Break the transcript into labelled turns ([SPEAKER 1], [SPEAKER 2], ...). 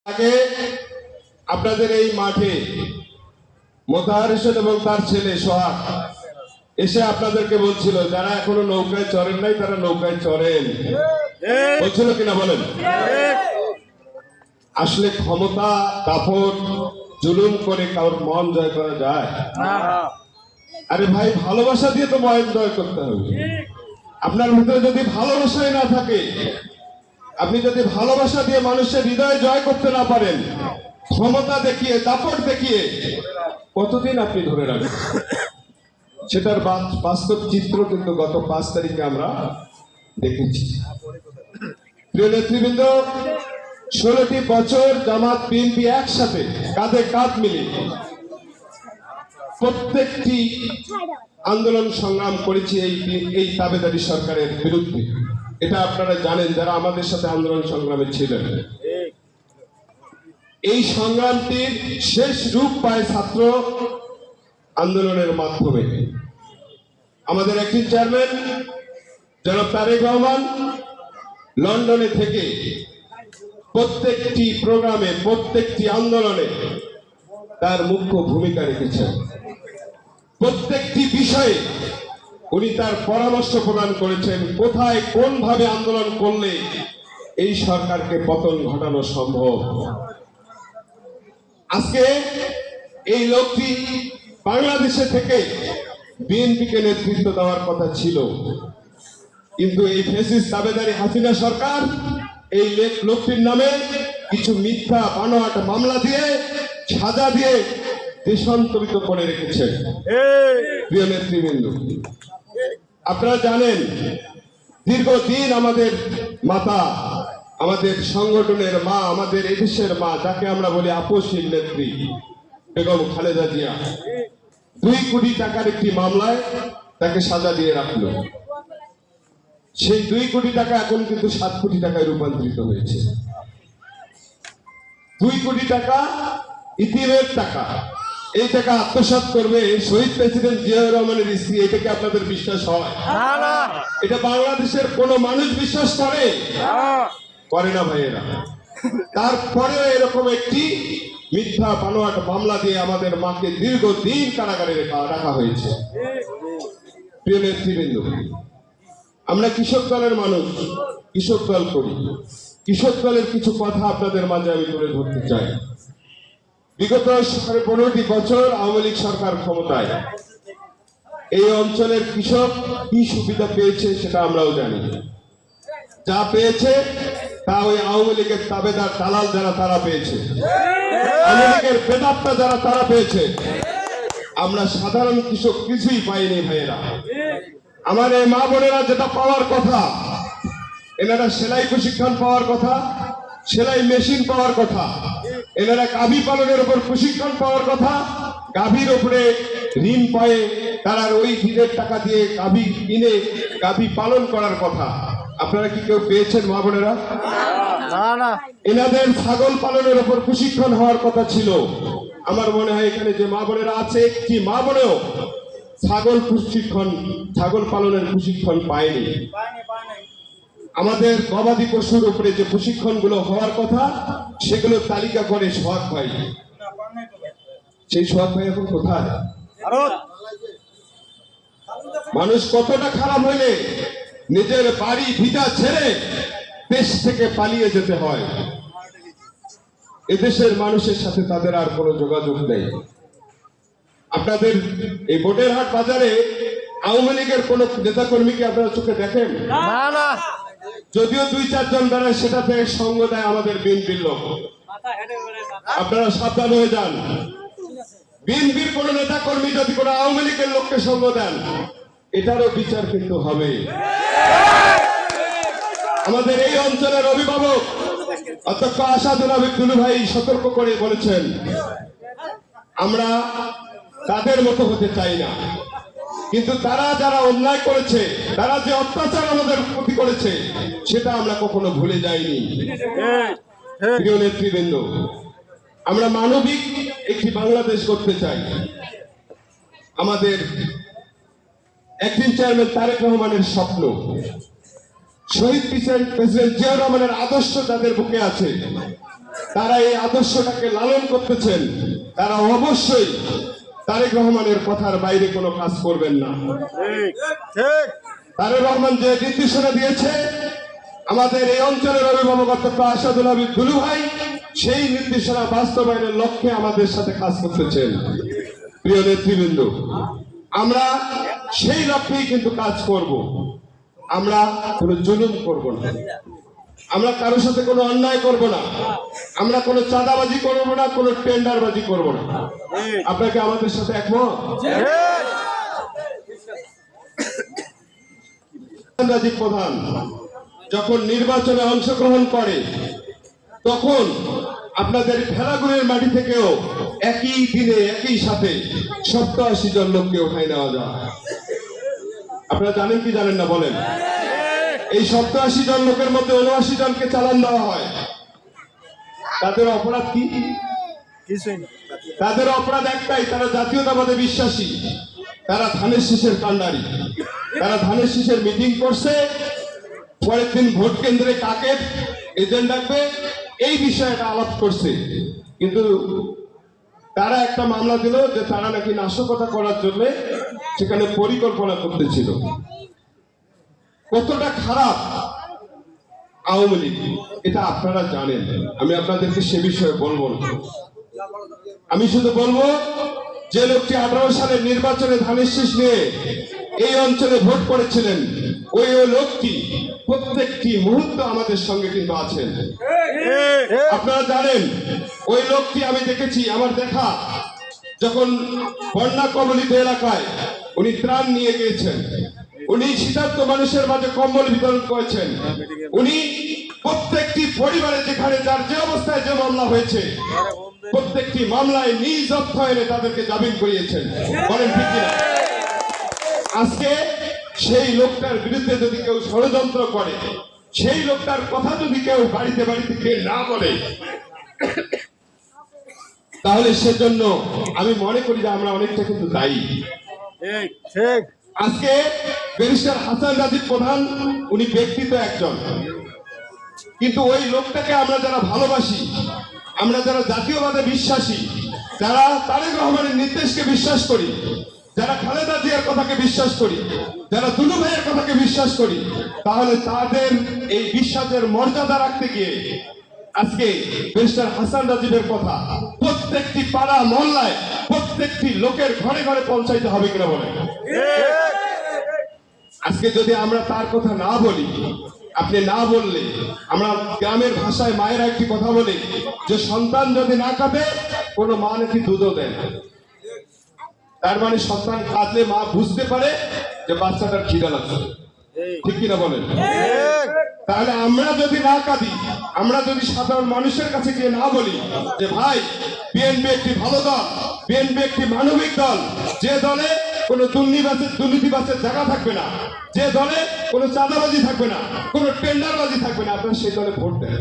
[SPEAKER 1] আগে আপনাদের এই মাঠে মোতাহার হোসেন এবং তার ছেলে সোহাগ এসে আপনাদেরকে বলছিল যারা এখনো নৌকায় চড়েন নাই তারা নৌকায় চড়েন বলছিল কিনা বলেন। আসলে ক্ষমতা দাপট জুলুম করে কারোর মন জয় করা যায়? আরে ভাই, ভালোবাসা দিয়ে তো মন জয় করতে হবে। আপনার ভিতরে যদি ভালোবাসাই না থাকে, আপনি যদি ভালোবাসা দিয়ে মানুষের হৃদয় জয় করতে না পারেন, ক্ষমতা দেখিয়ে দাপট দেখিয়ে কতদিন আপনি ধরে রাখবেন? সেটার বাস্তব চিত্র কিন্তু গত 5 তারিখে আমরা দেখেছি। প্রিয় নেতৃবৃন্দ, 16টি বছর জামাত বিএনপি একসাথে কাঁধে কাঁধ মিলিয়ে প্রত্যেকটি আন্দোলন সংগ্রাম করেছি এই তাবেদারি সরকারের বিরুদ্ধে। এটা আপনারা জানেন যারা আমাদের সাথে আন্দোলন সংগ্রামে ছিলেন। এই সংগ্রামটির শেষ রূপ পায় ছাত্র আন্দোলনের মাধ্যমে। আমাদের একটি চেয়ারম্যান জনাব তারেক রহমান লন্ডনে থেকে প্রত্যেকটি প্রোগ্রামে প্রত্যেকটি আন্দোলনে তার মুখ্য ভূমিকা রেখেছেন। প্রত্যেকটি বিষয়ে উনি তার পরামর্শ প্রদান করেছেন, কোথায় কোন ভাবে আন্দোলন করলে এই সরকারকে পতন ঘটানো সম্ভব। আজকে এই লোকটি বাংলাদেশে থেকে বিএনপিকে নেতৃত্ব দেওয়ার কথা ছিল, কিন্তু এই ফ্যাসিস্ট দাবেদারি হাসিনা সরকার এই লোকটির নামে কিছু মিথ্যা বানোয়াট মামলা দিয়ে সাজা দিয়ে দেশান্তরিত করে রেখেছেন। প্রিয় নেতৃবৃন্দ, আপনারা জানেন দীর্ঘদিন আমাদের মাতা, আমাদের সংগঠনের মা, আমাদের এদেশের মা, যাকে আমরা বলি আপসহীন নেত্রী বেগম খালেদা জিয়া 2 কোটি টাকার একটি মামলায় তাকে সাজা দিয়ে রাখলো। সেই 2 কোটি টাকা এখন কিন্তু 7 কোটি টাকায় রূপান্তরিত হয়েছে। 2 কোটি টাকা ইতিমের টাকা, এই টাকা আত্মসাৎ করবে শহীদ প্রেসিডেন্ট জিয়াউর রহমানের স্ত্রী। এটাকে আপনাদের বিশ্বাস হয়? এটা বাংলাদেশের কোন মানুষ বিশ্বাস করে না ভাইয়েরা। তারপরেও এরকম একটি মিথ্যা বানোয়াট মামলা দিয়ে আমাদের মাকে দীর্ঘদিন কারাগারে রাখা হয়েছে। প্রিয় নেতৃবৃন্দ, আমরা কৃষক দলের মানুষ, কৃষক দল করি। কৃষক দলের কিছু কথা আপনাদের মাঝে আমি তুলে ধরতে চাই। বিগত 15টি বছর আওয়ামী লীগ সরকার ক্ষমতায়, এই অঞ্চলের কৃষক কি সুবিধা পেয়েছে সেটা আমরাও জানি। যা পেয়েছে তা ওই আওয়ামী লীগের তাবেদার দালাল যারা তারা পেয়েছে, আওয়ামী লীগের বেদাত্তা যারা তারা পেয়েছে। আমরা সাধারণ কৃষক কিছুই পাইনি ভাইয়েরা। আমার এই মা বোনেরা যেটা পাওয়ার কথা, এনারা সেলাই প্রশিক্ষণ পাওয়ার কথা, সেলাই মেশিন পাওয়ার কথা, এনারা গাভী পালনের উপর প্রশিক্ষণ পাওয়ার কথা, গাভীর উপরে ঋণ পায়ে তারা ওই ঋণের টাকা দিয়ে গাভী কিনে গাভী পালন করার কথা। আপনারা কি কেউ পেয়েছেন মা বোনেরা? না। এনাদের ছাগল পালনের উপর প্রশিক্ষণ হওয়ার কথা ছিল। আমার মনে হয় এখানে যে মা বোনেরা আছে, কি মা বোনেও ছাগল পালনের প্রশিক্ষণ পায়নি। আমাদের গবাদি পশুর উপরে যে প্রশিক্ষণ গুলো হওয়ার কথা, সেগুলো তালিকা করে সোহাগ ভাই, সেই সোহাগ ভাই এখন কোথায়? মানুষ কতটা খারাপ হইলে নিজের বাড়ি ভিটা ছেড়ে দেশ থেকে পালিয়ে যেতে হয়। এদেশের মানুষের সাথে তাদের আর কোনো যোগাযোগ নেই। আপনাদের এই বোটেরহাট বাজারে আওয়ামী লীগের কোন নেতা কর্মীকে আপনারা চোখে দেখেন? না। যদিও 2-4 জন দাঁড়ায়, সেটাতে সঙ্গ দেয় আমাদের বিএনপির লোক। আপনারা সাবধান হয়ে যান। বিএনপির কোন নেতা কর্মী যদি কোন আওয়ামী লীগের লোককে সঙ্গ দেন, এটারও বিচার কিন্তু হবে। আমাদের এই অঞ্চলের অভিভাবক অধ্যক্ষ আসাদুল আবিদ দুলু ভাই সতর্ক করে বলেছেন, আমরা তাদের মতো হতে চাই না, কিন্তু তারা যারা অন্যায় করেছে, তারা যে অত্যাচার আমাদের প্রতি করেছে, সেটা আমরা কখনো ভুলে যাইনি। প্রিয় নেতৃবৃন্দ, আমরা মানবিক একটি বাংলাদেশ করতে চাই। আমাদের একদিন চেয়ারম্যান তারেক রহমানের স্বপ্ন, শহীদ প্রেসিডেন্ট জিয়াউর রহমানের আদর্শ যাদের বুকে আছে, তারা এই আদর্শটাকে লালন করতেছেন, তারা অবশ্যই তারেক রহমানের কথার বাইরে কোনো কাজ করবেন না। তারেক রহমান যে নির্দেশনা দিয়েছে আমাদের এই অঞ্চলের অভিভাবক অধ্যক্ষ আসাদুল হাবিব দুলু ভাই সেই নির্দেশনা বাস্তবায়নের লক্ষ্যে আমাদের সাথে কাজ করতেছেন। প্রিয় নেতৃবৃন্দ, আমরা সেই লক্ষ্যেই কিন্তু কাজ করব। আমরা কোনো জুলুম করব না, আমরা কারোর সাথে কোনো অন্যায় করব না, আমরা কোনো চাঁদাবাজি করব না, কোনো টেন্ডারবাজি করব না। আপনাকে আমাদের সাথে একমত? রাজীব প্রধান যখন নির্বাচনে অংশগ্রহণ করে তখন আপনাদের ভেলাগুড়ের মাটি থেকেও একই দিনে একই সাথে 87 জন লোককে উঠাই নেওয়া যায়। আপনারা জানেন কি জানেন না বলেন? এই 87 জন লোকের মধ্যে 79 জনকে চালান দেওয়া হয়। তাদের অপরাধ কি? তাদের অপরাধ একটাই, তারা জাতীয়তাবাদে বিশ্বাসী, তারা ধানের শীষের কাণ্ডারি। তারা ধানের শীষের মিটিং করছে, পরের দিন ভোট কেন্দ্রে কাকে এজেন্ট ডাকবে এই বিষয়টা আলাপ করছে। কিন্তু তারা একটা মামলা দিল যে তারা নাকি নাশকতা করার জন্য সেখানে পরিকল্পনা করতেছিল। কতটা খারাপ আওয়ামী লীগ এটা আপনারা জানেন, আমি আপনাদেরকে সে বিষয়ে বলবো না। আমি শুধু বলবো যে লোকটি 18 সালের নির্বাচনে ধানের শীষ নিয়ে এই অঞ্চলে ভোট করেছিলেন ওই লোকটি প্রত্যেকটি মুহূর্ত আমাদের সঙ্গে কিন্তু আছেন। আপনারা জানেন ওই লোকটি আমি দেখেছি, আমার দেখা, যখন বন্যা কবলিত এলাকায় উনি ত্রাণ নিয়ে গিয়েছেন, উনি শীতার্ত মানুষের মাঝে কম্বল বিতরণ করেছেন, উনি প্রত্যেকটি পরিবারে যেখানে যার যে অবস্থায় যে মামলা হয়েছে প্রত্যেকটি মামলায় নিজ অর্থ এনে তাদেরকে জামিন করিয়েছেন। বলেন ঠিক কিনা? আজকে সেই লোকটার বিরুদ্ধে যদি কেউ ষড়যন্ত্র করে, সেই লোকটার কথা যদি কেউ বাড়িতে বাড়িতে গিয়ে না বলে, তাহলে সেজন্য আমি মনে করি যে আমরা অনেকটা কিন্তু দায়ী। আজকে ব্যারিস্টার হাসান রাজীব প্রধান উনি ব্যক্তিত্ব একজন, কিন্তু ওই লোকটাকে আমরা যারা ভালোবাসি, আমরা যারা জাতীয়বাদে বিশ্বাসী, যারা তারেক রহমানের নির্দেশকে বিশ্বাস করি, যারা খালেদা জিয়ার কথাকে বিশ্বাস করি, যারা দুলু ভাইয়ের কথাকে বিশ্বাস করি, তাহলে তাদের এই বিশ্বাসের মর্যাদা রাখতে গিয়ে আজকে ব্যারিস্টার হাসান রাজীবের কথা প্রত্যেকটি পাড়া মহল্লায় প্রত্যেকটি লোকের ঘরে ঘরে পৌঁছাইতে হবে কিনা বলেন? আজকে যদি আমরা তার কথা না বলি, আপনি না বললে, আমরা গ্রামের ভাষায় মায়েরা একটি কথা বলে যে সন্তান যদি না কাঁদে কোনো মা নাকি দুধও দেয় না। তার মানে সন্তান কাঁদলে মা বুঝতে পারে যে বাচ্চাটার খিদা লাগছে, ঠিক কিনা বলেন? তাহলে আমরা যদি না কাঁদি, আমরা যদি সাধারণ মানুষের কাছে গিয়ে না বলি যে ভাই বিএনপি একটি ভালো দল, বিএনপি একটি মানবিক দল, যে দলে কোনো দুর্নীতিবাজের জায়গা থাকবে না, যে দলে কোনো চাঁদাবাজি থাকবে না, কোনো টেন্ডারবাজি থাকবে না, আপনারা সেই দলে ভোট দেন।